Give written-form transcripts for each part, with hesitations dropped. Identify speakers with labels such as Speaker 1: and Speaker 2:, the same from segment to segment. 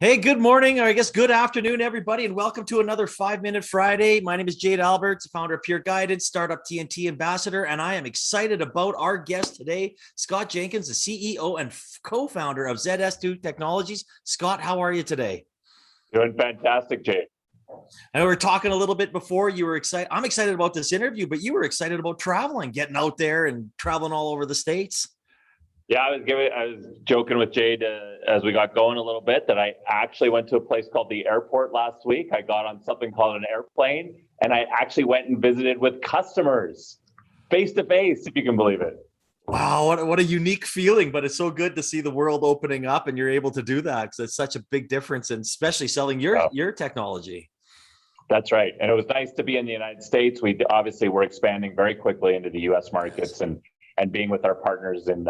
Speaker 1: Hey, good morning, or I guess good afternoon, everybody, and welcome to another 5 Minute Friday. My name is Jade Alberts, founder of Pure Guidance, Startup TNT ambassador, and I am excited about our guest today, Scott Jenkins, the CEO and co-founder of ZS2 Technologies. Scott, how are you today?
Speaker 2: Doing fantastic, Jay.
Speaker 1: I know we were talking a little bit before. You were excited. I'm excited about this interview, but you were excited about traveling, getting out there and traveling all over the States.
Speaker 2: Yeah, I was joking with Jade as we got going a little bit that I actually went to a place called the airport last week. I got on something called an airplane, and I actually went and visited with customers face to face, if you can believe it.
Speaker 1: Wow, what a unique feeling, but it's so good to see the world opening up and you're able to do that because it's such a big difference, and especially selling
Speaker 2: Yeah,
Speaker 1: your technology.
Speaker 2: that's right. And it was nice to be in the United States. We obviously were expanding very quickly into the US markets and being with our partners in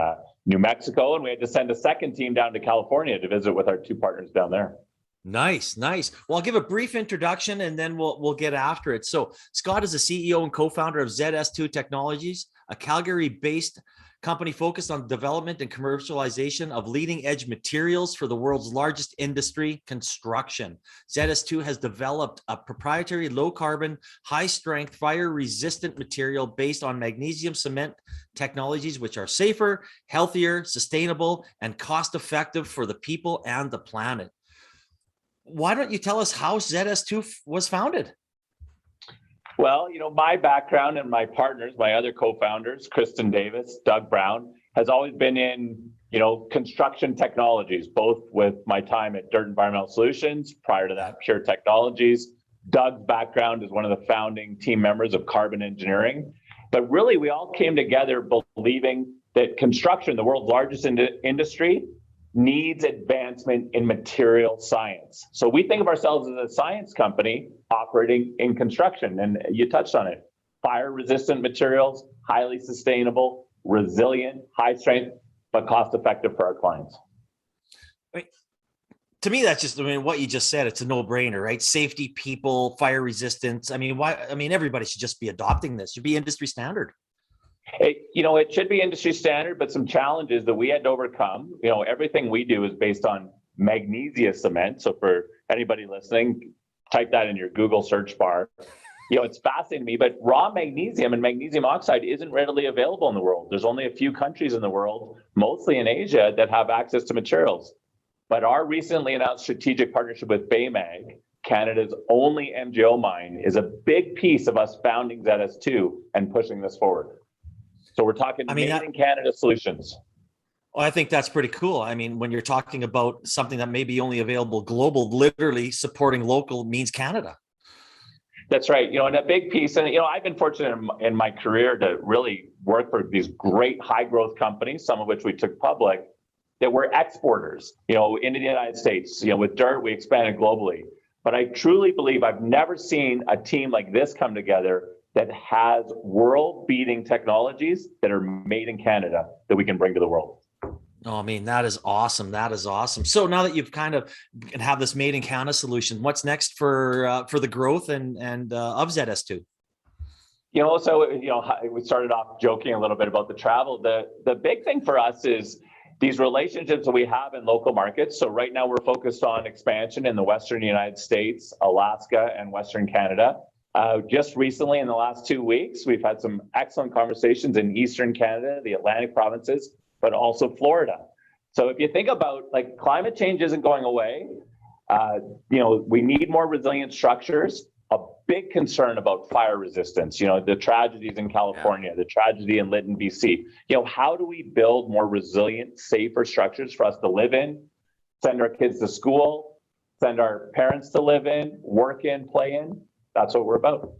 Speaker 2: New Mexico. And we had to send a second team down to California to visit with our two partners down there.
Speaker 1: Nice, nice. Well, I'll give a brief introduction and then we'll get after it. So, Scott is the CEO and co-founder of ZS2 Technologies, a Calgary-based company focused on development and commercialization of leading-edge materials for the world's largest industry, construction. ZS2 has developed a proprietary low-carbon, high-strength, fire-resistant material based on magnesium cement technologies, which are safer, healthier, sustainable, and cost-effective for the people and the planet. Why don't you tell us how ZS2 was founded?
Speaker 2: Well, my background and my partners, my other co-founders, Kristen Davis, Doug Brown, has always been in, construction technologies, both with my time at Dirt Environmental Solutions, prior to that, Pure Technologies. Doug's background is one of the founding team members of Carbon Engineering. But really, we all came together believing that construction, the world's largest industry, needs advancement in material science. So we think of ourselves as a science company operating in construction. And you touched on it. Fire resistant materials, highly sustainable, resilient, high strength, but cost effective for our clients.
Speaker 1: To me, that's just, what you just said, it's a no-brainer, right? Safety, people, fire resistance. Everybody should just be adopting this. It should be industry standard.
Speaker 2: It should be industry standard, but some challenges that we had to overcome. Everything we do is based on magnesia cement. So for anybody listening, type that in your Google search bar. It's fascinating to me, but raw magnesium and magnesium oxide isn't readily available in the world. There's only a few countries in the world, mostly in Asia, that have access to materials. But our recently announced strategic partnership with Baymag, Canada's only MGO mine, is a big piece of us founding ZS2 and pushing this forward. So we're talking made in Canada solutions.
Speaker 1: Well, I think that's pretty cool. When you're talking about something that may be only available global, literally supporting local means Canada.
Speaker 2: That's right. And a big piece, and I've been fortunate in my career to really work for these great high growth companies, some of which we took public, that were exporters, into the United States. With Dirt, we expanded globally. But I truly believe I've never seen a team like this come together that has world-beating technologies that are made in Canada that we can bring to the world.
Speaker 1: Oh, that is awesome. That is awesome. So now that you've kind of have this made in Canada solution, what's next for the growth and of ZS2?
Speaker 2: We started off joking a little bit about the travel. The big thing for us is these relationships that we have in local markets. So right now we're focused on expansion in the Western United States, Alaska, and Western Canada. Just recently, in the last 2 weeks, we've had some excellent conversations in Eastern Canada, the Atlantic provinces, but also Florida. So if you think about climate change isn't going away, we need more resilient structures. A big concern about fire resistance, the tragedies in California, the tragedy in Lytton, BC. How do we build more resilient, safer structures for us to live in, send our kids to school, send our parents to live in, work in, play in? That's what we're about.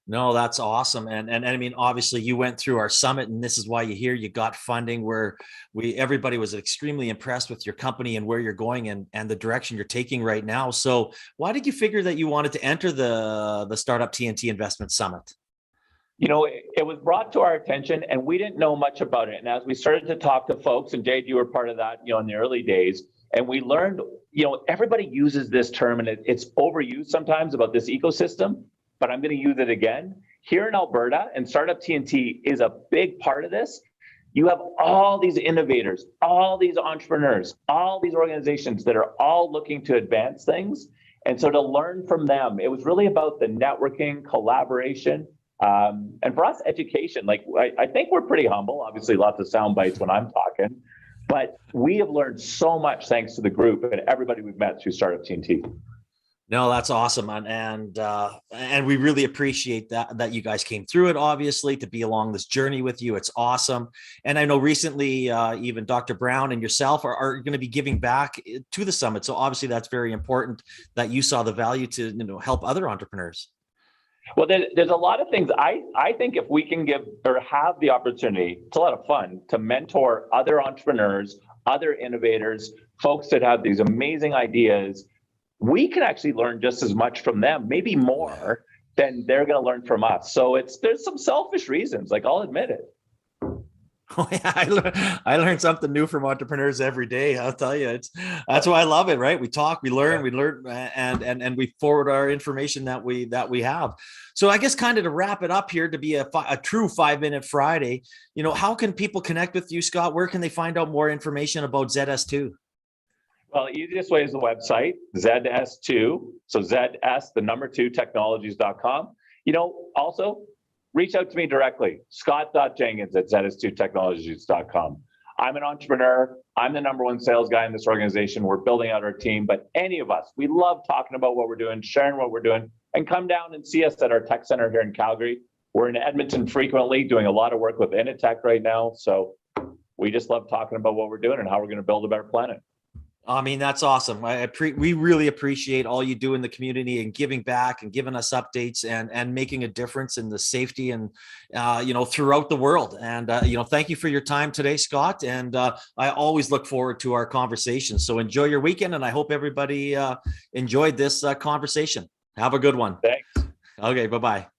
Speaker 1: No, that's awesome. And obviously you went through our summit, and this is why you're here. You got funding where everybody was extremely impressed with your company and where you're going and the direction you're taking right now. So why did you figure that you wanted to enter the Startup TNT Investment Summit?
Speaker 2: It was brought to our attention and we didn't know much about it. And as we started to talk to folks, and Jade, you were part of that, in the early days, and we learned, everybody uses this term and it's overused sometimes about this ecosystem, but I'm going to use it again. Here in Alberta, and Startup TNT is a big part of this, you have all these innovators, all these entrepreneurs, all these organizations that are all looking to advance things. And so to learn from them, it was really about the networking, collaboration, and for us, education. Like, I think we're pretty humble, obviously lots of sound bites when I'm talking, but we have learned so much thanks to the group and everybody we've met through Startup TNT.
Speaker 1: No, that's awesome. And we really appreciate that you guys came through it, obviously, to be along this journey with you. It's awesome. And I know recently, even Dr. Brown and yourself are going to be giving back to the summit. So obviously that's very important that you saw the value to, help other entrepreneurs.
Speaker 2: Well, there's a lot of things. I think if we can give or have the opportunity, it's a lot of fun to mentor other entrepreneurs, other innovators, folks that have these amazing ideas. We can actually learn just as much from them, maybe more than they're going to learn from us. So there's some selfish reasons, like I'll admit it.
Speaker 1: Oh yeah, I learn something new from entrepreneurs every day. I'll tell you, that's why I love it. Right? We talk, we learn, and we forward our information that we have. So I guess kind of to wrap it up here, to be a true 5-minute Friday, how can people connect with you, Scott? Where can they find out more information about ZS2?
Speaker 2: Well, the easiest way is the website, ZS2. So ZS, the number 2 technologies.com. Also reach out to me directly, Scott.Jenkins at ZS2Technologies.com. I'm an entrepreneur. I'm the number 1 sales guy in this organization. We're building out our team, but any of us, we love talking about what we're doing, sharing what we're doing, and come down and see us at our tech center here in Calgary. We're in Edmonton frequently, doing a lot of work with Initech right now. So we just love talking about what we're doing and how we're going to build a better planet.
Speaker 1: I mean, that's awesome. We really appreciate all you do in the community and giving back and giving us updates and making a difference in the safety and, throughout the world. And, thank you for your time today, Scott. And I always look forward to our conversation. So enjoy your weekend. And I hope everybody enjoyed this conversation. Have a good one.
Speaker 2: Thanks.
Speaker 1: Okay. Bye-bye.